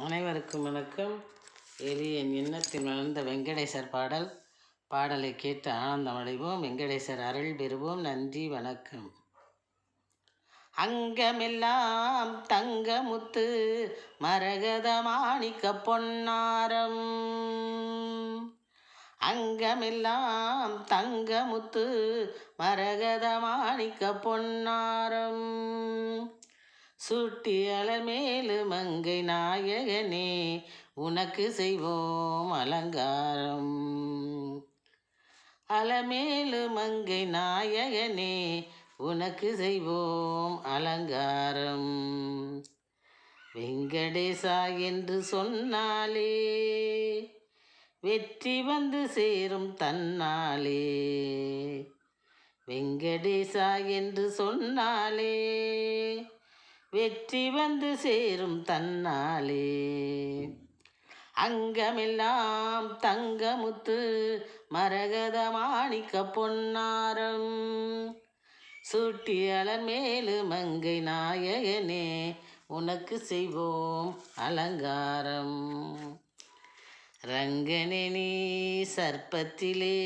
அனைவருக்கும் வணக்கம். என் எண்ணத்தில் வளர்ந்த வெங்கடேசர் பாடலை கேட்டு ஆனந்தமடைவோம். வெங்கடேசர் அருள் பெறுவோம். நன்றி, வணக்கம். அங்கமெல்லாம் தங்கமுத்து மரகத மாணிக்க பொன்னாரம், அங்கமெல்லாம் தங்கமுத்து மரகத மாணிக்க பொன்னாரம், சுட்டி அலமேலு மங்கை நாயகனே உனக்கு செய்வோம் அலங்காரம். அலமேலு மங்கை நாயகனே உனக்கு செய்வோம் அலங்காரம். வெங்கடேசா என்று சொன்னாலே வெற்றி வந்து சேரும் தன்னாலே. வெங்கடேசா என்று சொன்னாலே வெற்றி வந்து சேரும் தன்னாலே. அங்கமெல்லாம் தங்கமுத்து மரகத மாணிக்க பொன்னாரம், சூட்டி அலமேலு மங்கை நாயகனே உனக்கு செய்வோம் அலங்காரம். ரங்கனே நீ சர்ப்பத்திலே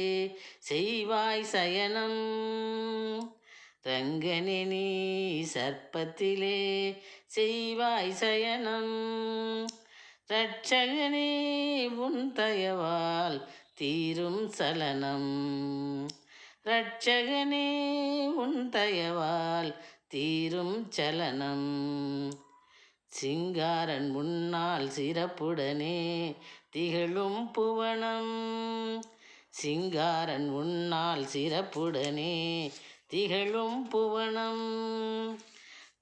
செய்வாய் சயனம், ரங்கனே நீ சர்ப்பத்திலே செய்வாய் சயனம், இரட்சகனே உன் தயவால் தீரும் சலனம், இரட்சகனே உன் தயவால் தீரும் சலனம். சிங்காரன் முன்னால் சிறப்புடனே திகழும் புவனம், சிங்காரன் உன்னால் சிறப்புடனே திகழும் புவனம்.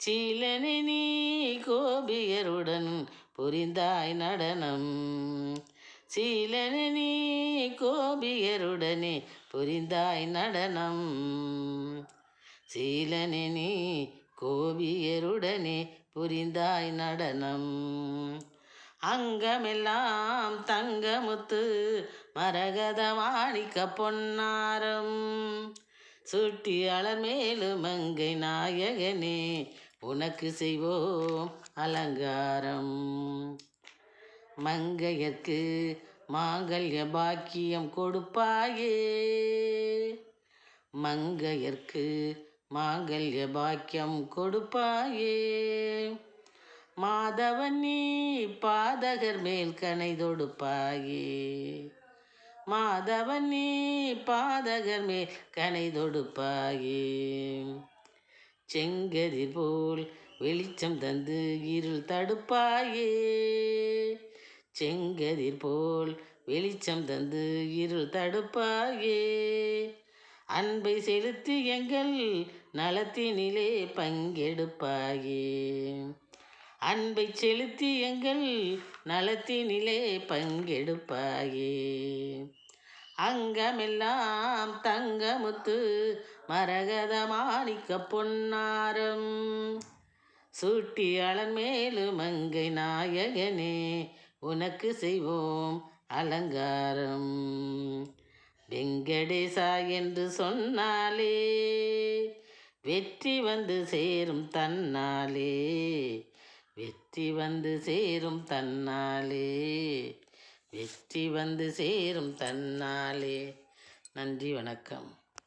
சீலனே நீ கோபியருடன் புரிந்தாய் நடனம், சீலனே நீ கோபியருடனே புரிந்தாய் நடனம், சீலனே நீ கோபியருடனே புரிந்தாய் நடனம். அங்கமெல்லாம் தங்கமுத்து மரகத மாணிக்க பொன்னாரம், சுட்டி அலமேலு மங்கை நாயகனே உனக்கு செய்வோம் அலங்காரம். மங்கையர்க்கு மாங்கல்ய பாக்கியம் கொடுப்பாயே, மங்கையர்க்கு மாங்கல்ய பாக்கியம் கொடுப்பாயே. மாதவன் நீ பாதகர் மேல் கனை தொடுப்பாயே, மாதவன் நீ பாதகர் மேல் கனை தொடுப்பாயே. செங்கதிர் போல் வெளிச்சம் தந்து இருள் தடுப்பாயே, செங்கதிர் போல் வெளிச்சம் தந்து இருள் தடுப்பாயே. அன்பை செலுத்தி எங்கள் நலத்தினிலே பங்கெடுப்பாயே, அன்பை செலுத்தி எங்கள் நலத்தினிலே பங்கெடுப்பாயே. அங்கமெல்லாம் தங்கமுத்து மரகத மாணிக்க பொன்னாரம், சூட்டி அலமேலு மங்கை நாயகனே உனக்கு செய்வோம் அலங்காரம். வெங்கடேசா என்று சொன்னாலே வெற்றி வந்து சேரும் தன்னாலே, வெற்றி வந்து சேரும் தன்னாலே, வெற்றி வந்து சேரும் தன்னாலே. நன்றி, வணக்கம்.